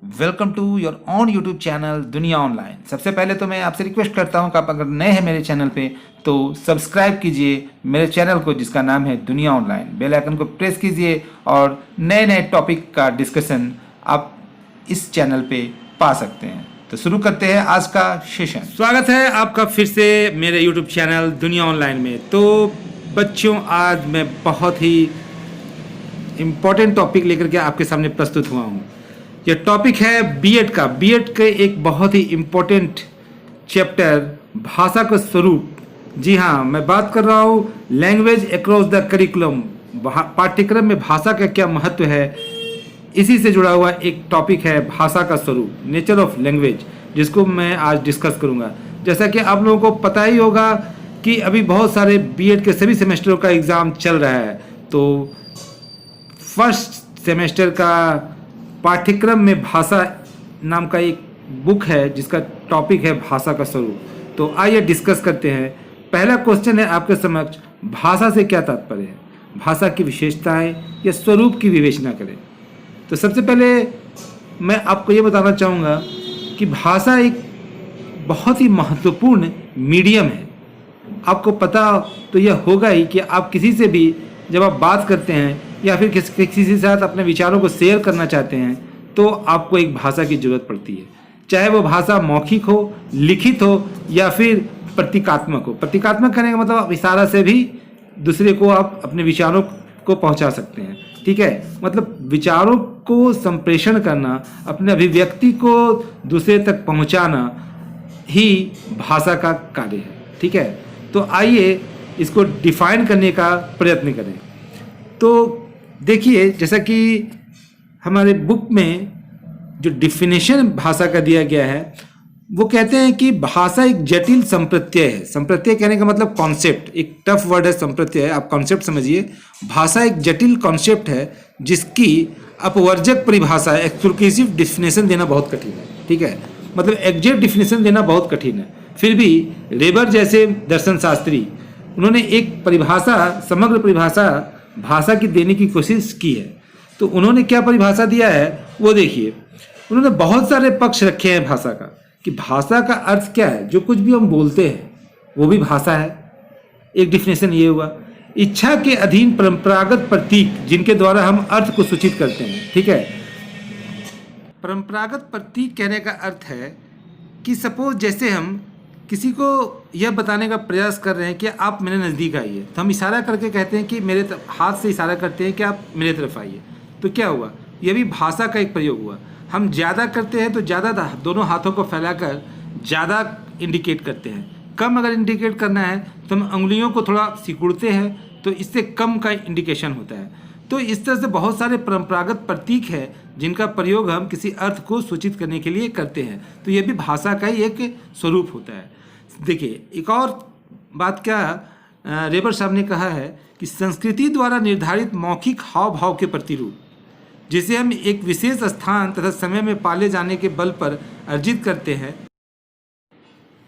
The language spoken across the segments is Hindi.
Welcome to your on YouTube channel दुनिया ऑनलाइन। सबसे पहले तो मैं आपसे रिक्वेस्ट करता हूं कि आप अगर नए हैं मेरे चैनल पे तो सब्सक्राइब कीजिए मेरे चैनल को जिसका नाम है दुनिया ऑनलाइन। बेल आइकन को प्रेस कीजिए और नए नए टॉपिक का डिस्कशन आप इस चैनल पे पा सकते हैं। तो शुरू करते हैं आज का सेशन। स्वागत है आपका फिर से मेरे यूट्यूब चैनल दुनिया ऑनलाइन में। तो बच्चों, आज मैं बहुत ही इम्पोर्टेंट टॉपिक लेकर के आपके सामने प्रस्तुत हुआ हूँ। यह टॉपिक है बीएड का। बीएड के एक बहुत ही इम्पोर्टेंट चैप्टर भाषा का स्वरूप। जी हाँ, मैं बात कर रहा हूँ लैंग्वेज अक्रॉस द करिकुलम। पाठ्यक्रम में भाषा का क्या महत्व है, इसी से जुड़ा हुआ एक टॉपिक है भाषा का स्वरूप, नेचर ऑफ लैंग्वेज, जिसको मैं आज डिस्कस करूँगा। जैसा कि आप लोगों को पता ही होगा कि अभी बहुत सारे बीएड के सभी सेमेस्टरों का एग्ज़ाम चल रहा है। तो फर्स्ट सेमेस्टर का पाठ्यक्रम में भाषा नाम का एक बुक है जिसका टॉपिक है भाषा का स्वरूप। तो आइए डिस्कस करते हैं। पहला क्वेश्चन है आपके समक्ष, भाषा से क्या तात्पर्य है, भाषा की विशेषताएं या स्वरूप की विवेचना करें। तो सबसे पहले मैं आपको ये बताना चाहूँगा कि भाषा एक बहुत ही महत्वपूर्ण मीडियम है। आपको पता तो यह होगा ही कि आप किसी से भी जब आप बात करते हैं या फिर किसी के साथ अपने विचारों को शेयर करना चाहते हैं तो आपको एक भाषा की ज़रूरत पड़ती है, चाहे वो भाषा मौखिक हो, लिखित हो या फिर प्रतीकात्मक हो। प्रतीकात्मक करने का मतलब आप इशारा से भी दूसरे को आप अपने विचारों को पहुंचा सकते हैं। ठीक है, मतलब विचारों को संप्रेषण करना, अपने अभिव्यक्ति को दूसरे तक पहुंचाना ही भाषा का कार्य है। ठीक है, तो आइए इसको डिफाइन करने का प्रयत्न करें। तो देखिए, जैसा कि हमारे बुक में जो डिफिनेशन भाषा का दिया गया है, वो कहते हैं कि भाषा एक जटिल संप्रत्यय है। संप्रत्यय कहने का मतलब कॉन्सेप्ट, एक टफ वर्ड है संप्रत्यय, आप कॉन्सेप्ट समझिए। भाषा एक जटिल कॉन्सेप्ट है जिसकी अपवर्जक परिभाषा, एक्सक्लूसिव डिफिनेशन देना बहुत कठिन है। ठीक है, मतलब एग्जैक्ट डिफिनेशन देना बहुत कठिन है। फिर भी रेबर जैसे दर्शन शास्त्री, उन्होंने एक परिभाषा, समग्र परिभाषा भाषा की देने की कोशिश की है। तो उन्होंने क्या परिभाषा दिया है वो देखिए। उन्होंने बहुत सारे पक्ष रखे हैं भाषा का, कि भाषा का अर्थ क्या है। जो कुछ भी हम बोलते हैं वो भी भाषा है। एक डिफिनेशन ये हुआ। इच्छा के अधीन परंपरागत प्रतीक जिनके द्वारा हम अर्थ को सूचित करते हैं। ठीक है, परंपरागत प्रतीक कहने का अर्थ है कि सपोज जैसे हम किसी को यह बताने का प्रयास कर रहे हैं कि आप मेरे नज़दीक आइए, तो हम इशारा करके कहते हैं कि मेरे हाथ से इशारा करते हैं कि आप मेरे तरफ आइए। तो क्या हुआ, यह भी भाषा का एक प्रयोग हुआ। हम ज़्यादा करते हैं तो ज़्यादा दोनों हाथों को फैलाकर ज़्यादा इंडिकेट करते हैं। कम अगर इंडिकेट करना है तो हम उंगलियों को थोड़ा सिकुड़ते हैं, तो इससे कम का इंडिकेशन होता है। तो इस तरह से बहुत सारे परंपरागत प्रतीक है जिनका प्रयोग हम किसी अर्थ को सूचित करने के लिए करते हैं। तो यह भी भाषा का ही एक स्वरूप होता है। देखिए, एक और बात क्या रेबर साहब ने कहा है कि संस्कृति द्वारा निर्धारित मौखिक हाव भाव के प्रतिरूप, जिसे हम एक विशेष स्थान तथा समय में पाले जाने के बल पर अर्जित करते हैं।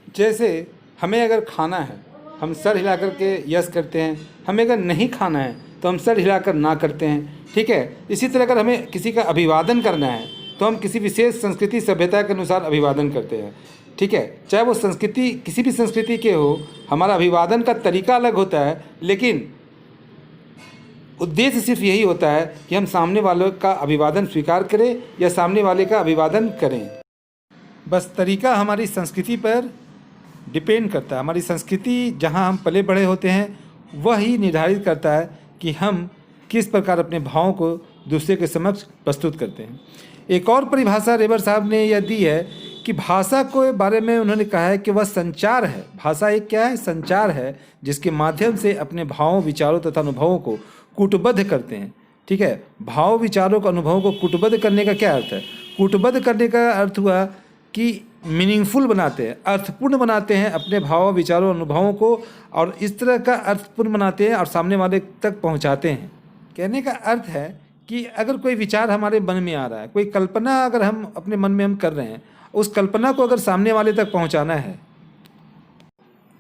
जैसे हमें अगर खाना है, हम सर हिला करके यस करते हैं। हमें अगर नहीं खाना है तो हम सर हिलाकर ना करते हैं। ठीक है, इसी तरह अगर हमें किसी का अभिवादन करना है तो हम किसी विशेष संस्कृति सभ्यता के अनुसार अभिवादन करते हैं। ठीक है, चाहे वो संस्कृति किसी भी संस्कृति के हो, हमारा अभिवादन का तरीका अलग होता है, लेकिन उद्देश्य सिर्फ यही होता है कि हम सामने वालों का अभिवादन स्वीकार करें या सामने वाले का अभिवादन करें। बस तरीका हमारी संस्कृति पर डिपेंड करता है। हमारी संस्कृति जहां हम पले बड़े होते हैं वह ही निर्धारित करता है कि हम किस प्रकार अपने भावों को दूसरे के समक्ष प्रस्तुत करते हैं। एक और परिभाषा रेबर साहब ने यह दी है कि भाषा के बारे में उन्होंने कहा है कि वह संचार है। भाषा एक क्या है, संचार है, जिसके माध्यम से अपने भावों, विचारों तथा अनुभवों को कूटबद्ध करते हैं। ठीक है, भाव, विचारों को, अनुभवों को कूटबद्ध करने का क्या अर्थ है? कूटबद्ध करने का अर्थ हुआ कि मीनिंगफुल बनाते हैं, अर्थपूर्ण बनाते हैं अपने भावों, विचारों, अनुभवों को, और इस तरह का अर्थपूर्ण बनाते हैं और सामने वाले तक पहुंचाते हैं। कहने का अर्थ है कि अगर कोई विचार हमारे मन में आ रहा है, कोई कल्पना अगर हम अपने मन में हम कर रहे हैं, उस कल्पना को अगर सामने वाले तक पहुंचाना है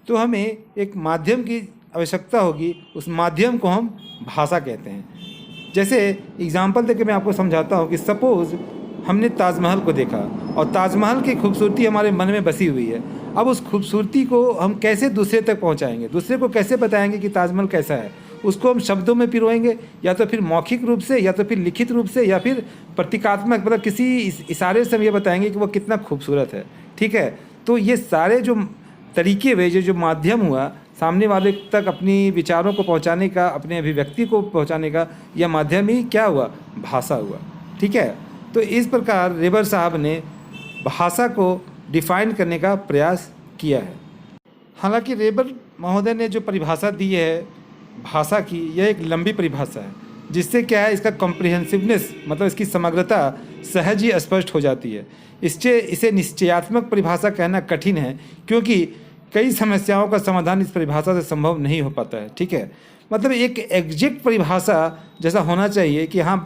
तो हमें एक माध्यम की आवश्यकता होगी। उस माध्यम को हम भाषा कहते हैं। जैसे एग्जाम्पल देके मैं आपको समझाता हूँ कि सपोज हमने ताजमहल को देखा और ताजमहल की खूबसूरती हमारे मन में बसी हुई है। अब उस खूबसूरती को हम कैसे दूसरे तक पहुंचाएंगे, दूसरे को कैसे बताएंगे कि ताजमहल कैसा है? उसको हम शब्दों में पिरोएंगे, या तो फिर मौखिक रूप से, या तो फिर लिखित रूप से, या फिर प्रतीकात्मक, मतलब किसी इशारे से हम ये बताएंगे कि वो कितना खूबसूरत है। ठीक है, तो ये सारे जो तरीके हुए, जो माध्यम हुआ सामने वाले तक अपनी विचारों को पहुंचाने का, अपने अभिव्यक्ति को पहुंचाने का, यह माध्यम ही क्या हुआ? भाषा हुआ। ठीक है, तो इस प्रकार रेबर साहब ने भाषा को डिफाइन करने का प्रयास किया है। हालांकि रेबर महोदय ने जो परिभाषा दी है भाषा की, यह एक लंबी परिभाषा है, जिससे क्या है, इसका कॉम्प्रिहेंसिवनेस, मतलब इसकी समग्रता सहज ही स्पष्ट हो जाती है। इसे निश्चयात्मक परिभाषा कहना कठिन है, क्योंकि कई समस्याओं का समाधान इस परिभाषा से संभव नहीं हो पाता है। ठीक है, मतलब एक एग्जैक्ट परिभाषा जैसा होना चाहिए कि हाँ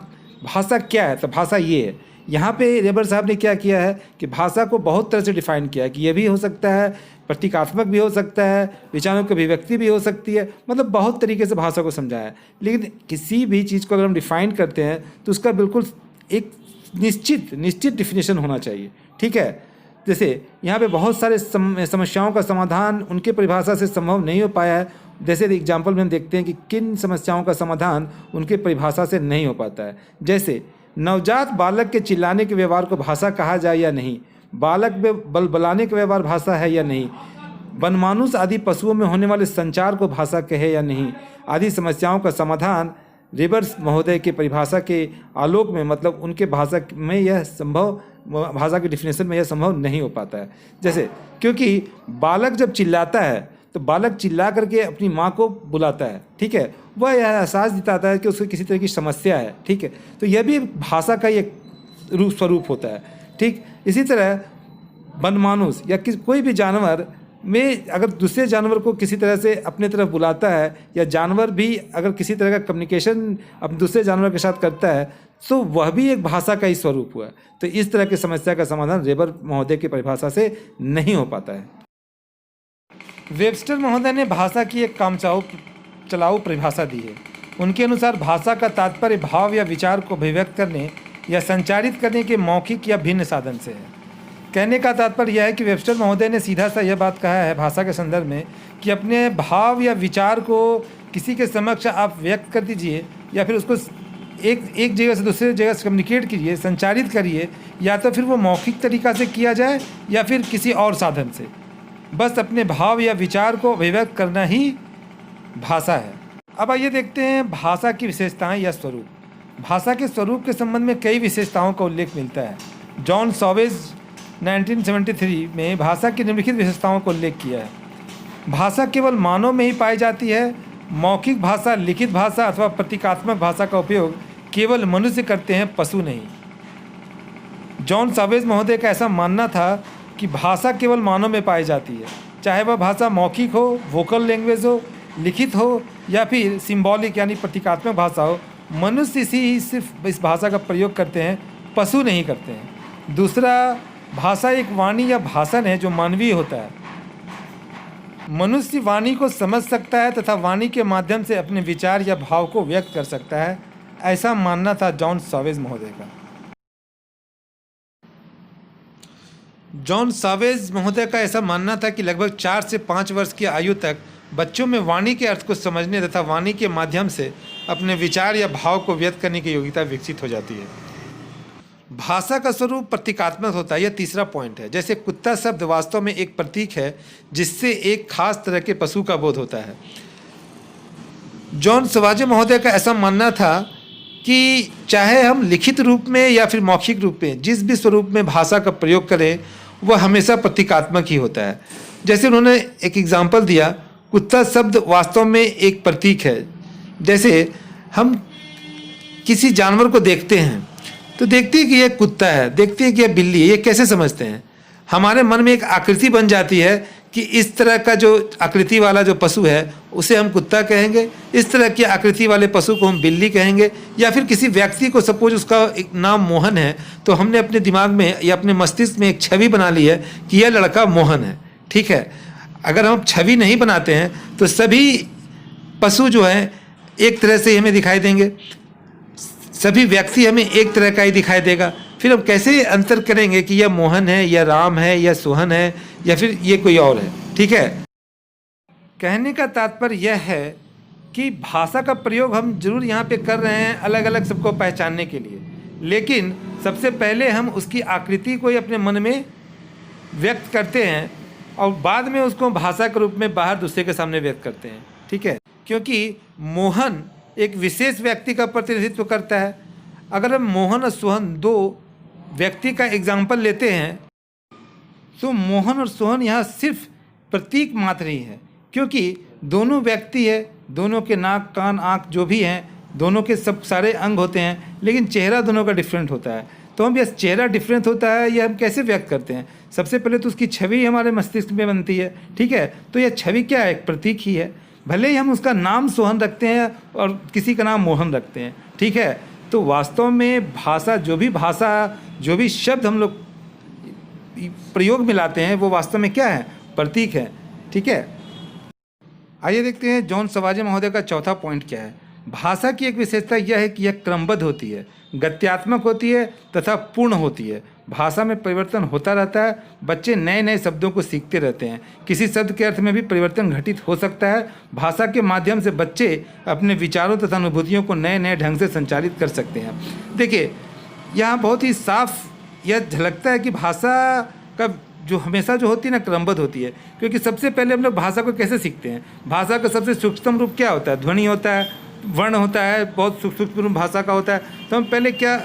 भाषा क्या है, तो भाषा ये है। यहाँ पे रेबर साहब ने क्या किया है कि भाषा को बहुत तरह से डिफाइन किया है कि ये भी हो सकता है, प्रतीकात्मक भी हो सकता है, विचारों की अभिव्यक्ति भी हो सकती है, मतलब बहुत तरीके से भाषा को समझाया है। लेकिन किसी भी चीज़ को अगर हम डिफाइन करते हैं तो उसका बिल्कुल एक निश्चित डिफिनेशन होना चाहिए। ठीक है, जैसे यहाँ पे बहुत सारे समस्याओं का समाधान उनके परिभाषा से संभव नहीं हो पाया है। जैसे एग्जाम्पल में हम देखते हैं कि किन समस्याओं का समाधान उनके परिभाषा से नहीं हो पाता है। जैसे नवजात बालक के चिल्लाने के व्यवहार को भाषा कहा जाए या नहीं, बालक में बलबलाने का व्यवहार भाषा है या नहीं, वनमानुष आदि पशुओं में होने वाले संचार को भाषा कहे या नहीं, आदि समस्याओं का समाधान रेबर्स महोदय के परिभाषा के आलोक में, मतलब उनके भाषा में यह संभव, भाषा के डिफिनेशन में यह संभव नहीं हो पाता है। जैसे क्योंकि बालक जब चिल्लाता है तो बालक चिल्ला करके अपनी माँ को बुलाता है। ठीक है, वह यह एहसास दिलाता है कि उसको किसी तरह की समस्या है। ठीक है, तो यह भी भाषा का एक स्वरूप होता है। ठीक, इसी तरह वनमानुष या कोई भी जानवर में अगर दूसरे जानवर को किसी तरह से अपने तरफ बुलाता है, या जानवर भी अगर किसी तरह का कम्युनिकेशन अब दूसरे जानवर के साथ करता है, तो वह भी एक भाषा का ही स्वरूप हुआ। तो इस तरह की समस्या का समाधान रेबर महोदय की परिभाषा से नहीं हो पाता है। वेबस्टर महोदय ने भाषा की एक चलाऊ परिभाषा दी है। उनके अनुसार भाषा का तात्पर्य भाव या विचार को अभिव्यक्त करने या संचारित करने के मौखिक या भिन्न साधन से है। कहने का तात्पर्य यह है कि वेबस्टर महोदय ने सीधा सा यह बात कहा है भाषा के संदर्भ में कि अपने भाव या विचार को किसी के समक्ष आप व्यक्त कर दीजिए, या फिर उसको एक जगह से दूसरे जगह से कम्युनिकेट कीजिए, संचारित करिए, या तो फिर वो मौखिक तरीक़ा से किया जाए या फिर किसी और साधन से। बस अपने भाव या विचार को अभिव्यक्त करना ही भाषा है। अब आइए देखते हैं भाषा की विशेषताएं या स्वरूप। भाषा के स्वरूप के संबंध में कई विशेषताओं का उल्लेख मिलता है। जॉन सॉवेज 1973 में भाषा की निम्नलिखित विशेषताओं का उल्लेख किया है। भाषा केवल मानव में ही पाई जाती है। मौखिक भाषा, लिखित भाषा अथवा प्रतीकात्मक भाषा का उपयोग केवल मनुष्य करते हैं, पशु नहीं। जॉन सॉवेज महोदय का ऐसा मानना था कि भाषा केवल मानव में पाई जाती है, चाहे वह भाषा मौखिक हो, वोकल लैंग्वेज हो, लिखित हो, या फिर सिंबॉलिक यानी प्रतीकात्मक भाषा हो। मनुष्य सिर्फ इस भाषा का प्रयोग करते हैं, पशु नहीं करते हैं। दूसरा, भाषा एक वाणी या भाषण है जो मानवीय होता है। मनुष्य वाणी को समझ सकता है तथा वाणी के माध्यम से अपने विचार या भाव को व्यक्त कर सकता है, ऐसा मानना था जॉन सॉवेज महोदय का। जॉन सॉवेज महोदय का ऐसा मानना था कि लगभग 4 से 5 वर्ष की आयु तक बच्चों में वाणी के अर्थ को समझने तथा वाणी के माध्यम से अपने विचार या भाव को व्यक्त करने की योग्यता विकसित हो जाती है। भाषा का स्वरूप प्रतीकात्मक होता है, यह तीसरा पॉइंट है। जैसे कुत्ता शब्द वास्तव में एक प्रतीक है जिससे एक खास तरह के पशु का बोध होता है। जॉन सॉवेज महोदय का ऐसा मानना था कि चाहे हम लिखित रूप में या फिर मौखिक रूप में जिस भी स्वरूप में भाषा का प्रयोग करें, वह हमेशा प्रतीकात्मक ही होता है। जैसे उन्होंने एक एग्जाम्पल दिया, कुत्ता शब्द वास्तव में एक प्रतीक है। जैसे हम किसी जानवर को देखते हैं तो देखते हैं कि यह कुत्ता है, देखते हैं कि यह बिल्ली है, ये कैसे समझते हैं? हमारे मन में एक आकृति बन जाती है कि इस तरह का जो आकृति वाला जो पशु है उसे हम कुत्ता कहेंगे, इस तरह की आकृति वाले पशु को हम बिल्ली कहेंगे। या फिर किसी व्यक्ति को सपोज उसका एक नाम मोहन है, तो हमने अपने दिमाग में या अपने मस्तिष्क में एक छवि बना ली है कि यह लड़का मोहन है। ठीक है, अगर हम छवि नहीं बनाते हैं तो सभी पशु जो हैं एक तरह से हमें दिखाई देंगे, सभी व्यक्ति हमें एक तरह का ही दिखाई देगा। फिर हम कैसे अंतर करेंगे कि यह मोहन है या राम है या सोहन है या फिर ये कोई और है। ठीक है, कहने का तात्पर्य यह है कि भाषा का प्रयोग हम जरूर यहाँ पे कर रहे हैं अलग अलग सबको पहचानने के लिए, लेकिन सबसे पहले हम उसकी आकृति को ही अपने मन में व्यक्त करते हैं और बाद में उसको भाषा के रूप में बाहर दूसरे के सामने व्यक्त करते हैं। ठीक है, क्योंकि मोहन एक विशेष व्यक्ति का प्रतिनिधित्व करता है। अगर हम मोहन और सोहन दो व्यक्ति का एग्जाम्पल लेते हैं तो मोहन और सोहन यहाँ सिर्फ प्रतीक मात्र ही है, क्योंकि दोनों व्यक्ति है, दोनों के नाक कान आँख जो भी हैं, दोनों के सब सारे अंग होते हैं, लेकिन चेहरा दोनों का डिफरेंट होता है। तो हम यह चेहरा डिफरेंट होता है, यह हम कैसे व्यक्त करते हैं? सबसे पहले तो उसकी छवि हमारे मस्तिष्क में बनती है। ठीक है, तो यह छवि क्या है? एक प्रतीक ही है। भले ही हम उसका नाम सोहन रखते हैं और किसी का नाम मोहन रखते हैं। ठीक है, तो वास्तव में भाषा जो भी शब्द हम लोग प्रयोग में लाते हैं वो वास्तव में क्या है? प्रतीक है। ठीक है, आइए देखते हैं जॉन सवाजे महोदय का चौथा पॉइंट क्या है। भाषा की एक विशेषता यह है कि यह क्रमबद्ध होती है, गत्यात्मक होती है तथा पूर्ण होती है। भाषा में परिवर्तन होता रहता है। बच्चे नए नए शब्दों को सीखते रहते हैं। किसी शब्द के अर्थ में भी परिवर्तन घटित हो सकता है। भाषा के माध्यम से बच्चे अपने विचारों तथा अनुभूतियों को नए नए ढंग से संचालित कर सकते हैं। देखिए, यहाँ बहुत ही साफ यह झलकता है कि भाषा का जो हमेशा जो होती है ना, क्रमबद्ध होती है। क्योंकि सबसे पहले हम लोग भाषा को कैसे सीखते हैं? भाषा का सबसे सूक्ष्म रूप क्या होता है? ध्वनि होता है, वर्ण होता है, बहुत सूक्ष्म रूप भाषा का होता है। तो हम पहले क्या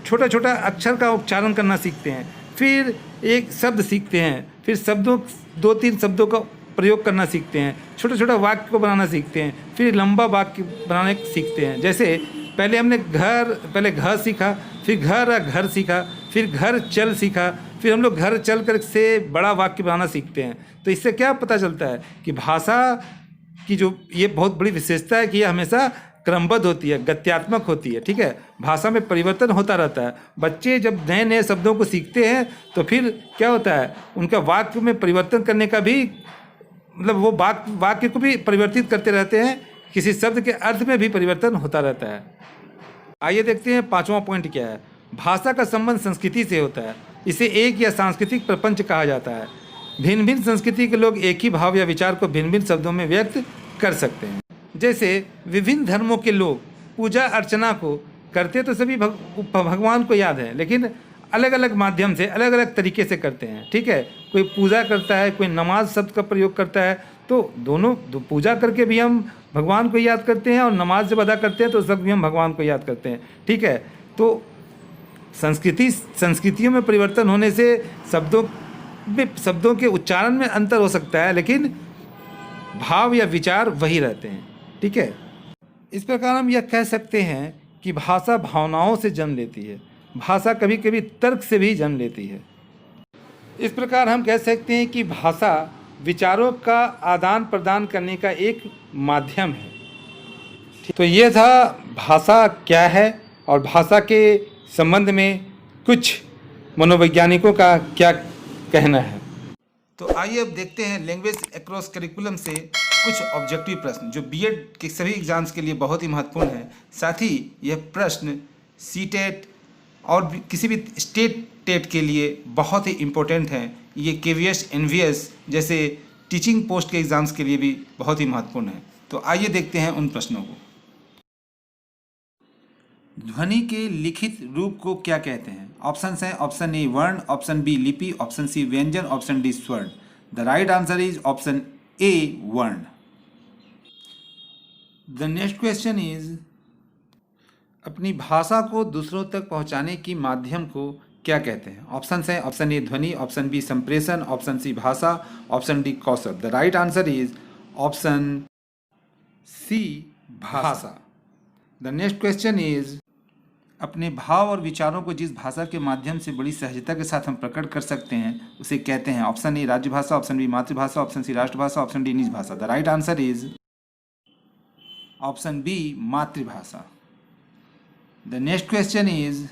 छोटा छोटा अक्षर का उच्चारण करना सीखते हैं, फिर एक शब्द सीखते हैं, फिर शब्दों 2-3 शब्दों का प्रयोग करना सीखते हैं, छोटा छोटा वाक्य को बनाना सीखते हैं, फिर लंबा वाक्य बनाने सीखते हैं। जैसे पहले हमने पहले घर सीखा, फिर घर सीखा, फिर घर चल सीखा, फिर हम लोग घर चल कर से बड़ा वाक्य बनाना सीखते हैं। तो इससे क्या पता चलता है कि भाषा की जो ये बहुत बड़ी विशेषता है कि ये हमेशा क्रमबद्ध होती है, गत्यात्मक होती है। ठीक है, भाषा में परिवर्तन होता रहता है। बच्चे जब नए नए शब्दों को सीखते हैं तो फिर क्या होता है, उनका वाक्य में परिवर्तन करने का भी मतलब वो वाक्य को भी परिवर्तित करते रहते हैं, किसी शब्द के अर्थ में भी परिवर्तन होता रहता है। आइए देखते हैं पांचवा पॉइंट क्या है। भाषा का संबंध संस्कृति से होता है। इसे एक या सांस्कृतिक प्रपंच कहा जाता है। भिन्न भिन्न संस्कृति के लोग एक ही भाव या विचार को भिन्न भिन्न शब्दों में व्यक्त कर सकते हैं। जैसे विभिन्न धर्मों के लोग पूजा अर्चना को करते तो सभी भगवान को याद है, लेकिन अलग अलग माध्यम से अलग अलग तरीके से करते हैं। ठीक है, कोई पूजा करता है, कोई नमाज शब्द का प्रयोग करता है, तो दोनों पूजा करके भी हम भगवान को याद करते हैं और नमाज जब अदा करते हैं तो सब भी हम भगवान को याद करते हैं। ठीक है, तो संस्कृतियों में परिवर्तन होने से शब्दों के उच्चारण में अंतर हो सकता है, लेकिन भाव या विचार वही रहते हैं। ठीक है, इस प्रकार हम यह कह सकते हैं कि भाषा भावनाओं से जन्म लेती है। भाषा कभी कभी तर्क से भी जन्म लेती है। इस प्रकार हम कह सकते हैं कि भाषा विचारों का आदान प्रदान करने का एक माध्यम है। तो ये था भाषा क्या है और भाषा के संबंध में कुछ मनोवैज्ञानिकों का क्या कहना है। तो आइए अब देखते हैं लैंग्वेज अक्रॉस करिकुलम से कुछ ऑब्जेक्टिव प्रश्न जो बीएड के सभी एग्जाम्स के लिए बहुत ही महत्वपूर्ण है। साथ ही यह प्रश्न सीटेट और किसी भी स्टेट टेट के लिए बहुत ही इम्पोर्टेंट हैं। ये केवीएस एनवीएस जैसे टीचिंग पोस्ट के एग्ज़ाम्स के लिए भी बहुत ही महत्वपूर्ण है। तो आइए देखते हैं उन प्रश्नों को। ध्वनि के लिखित रूप को क्या कहते हैं? ऑप्शन हैं ऑप्शन ए वर्ण, ऑप्शन बी लिपि, ऑप्शन सी व्यंजन, ऑप्शन डी स्वर्ण। The right answer is option A वर्ण। द नेक्स्ट क्वेश्चन इज अपनी भाषा को दूसरों तक पहुंचाने की माध्यम को क्या कहते हैं? ऑप्शन हैं ऑप्शन ए ध्वनि, ऑप्शन बी संप्रेषण, ऑप्शन सी भाषा, ऑप्शन डी कौशल। The right answer is option C भाषा। द नेक्स्ट क्वेश्चन इज अपने भाव और विचारों को जिस भाषा के माध्यम से बड़ी सहजता के साथ हम प्रकट कर सकते हैं उसे कहते हैं। ऑप्शन ए राज्य भाषा, ऑप्शन बी मातृभाषा, ऑप्शन सी राष्ट्रभाषा, ऑप्शन डी निज भाषा। The right answer is option B मातृभाषा। द नेक्स्ट क्वेश्चन इज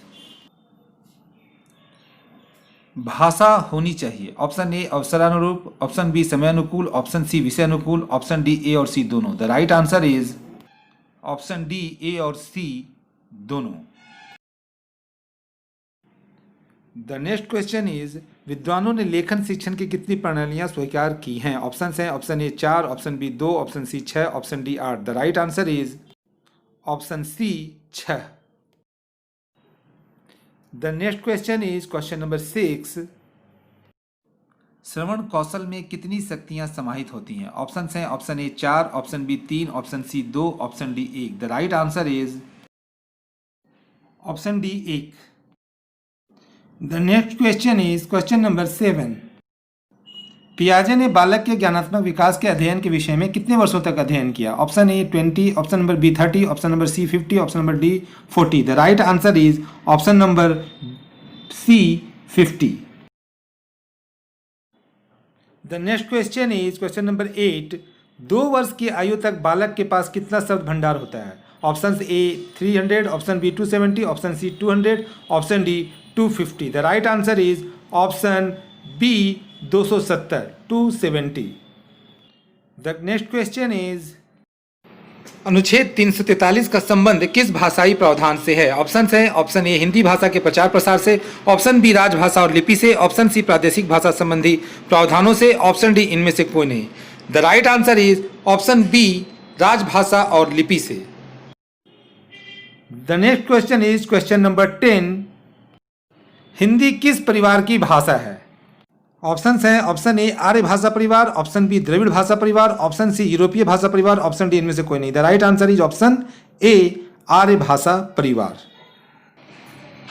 भाषा होनी चाहिए। ऑप्शन ए अवसरानुरूप, ऑप्शन बी समय अनुकूल, ऑप्शन सी विषय अनुकूल, ऑप्शन डी ए और सी दोनों। The right answer is option D A और सी दोनों। द नेक्स्ट क्वेश्चन इज विद्वानों ने लेखन शिक्षण की कितनी प्रणालियां स्वीकार की हैं? ऑप्शन हैं option A 4, option B 2, option C 6, option D 8। The right answer is option C 6। The next question is question number 6। श्रवण कौशल में कितनी शक्तियां समाहित होती हैं? ऑप्शन हैं option A 4, option B 3, option C 2, option D 1। The right answer is option D 1। The next question is question number 7। पियाजे ने बालक के ज्ञानात्मक विकास के अध्ययन के विषय में कितने वर्षों तक अध्ययन किया? Option A 20, option number B 30, option number C 50, option number D 40। The right answer is option number C 50। The next question is question number 8। 2 वर्ष की आयु तक बालक के पास कितना शब्द भंडार होता है? Option A 300, option B 270, option C 200, option D 250। The right answer is option B 270, 270। The next question is अनुच्छेद 343 का संबंध किस भाषाई प्रावधान से है? ऑप्शन है ऑप्शन ए हिंदी भाषा के प्रचार प्रसार से, ऑप्शन बी राजभाषा और लिपि से, ऑप्शन सी प्रादेशिक भाषा संबंधी प्रावधानों से, ऑप्शन डी इनमें से कोई नहीं। The right answer is option B राजभाषा और लिपि से। The next question is question number 10। Hindi किस परिवार की भाषा है? ऑप्शंस हैं ऑप्शन ए आर्य भाषा परिवार, ऑप्शन बी द्रविड़ भाषा परिवार, ऑप्शन सी यूरोपीय भाषा परिवार, ऑप्शन डी इनमें से कोई नहीं। The right answer is option A आर्य भाषा परिवार।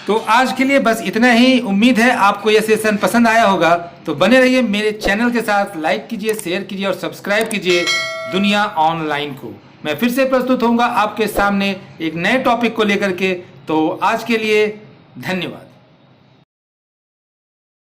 तो आज के लिए बस इतना ही। उम्मीद है आपको यह सेशन पसंद आया होगा, तो बने रहिए मेरे चैनल के साथ। लाइक कीजिए, शेयर कीजिए और सब्सक्राइब कीजिए दुनिया ऑनलाइन को। मैं फिर से प्रस्तुत होऊंगा आपके सामने एक नए टॉपिक को लेकर के। तो आज के लिए धन्यवाद।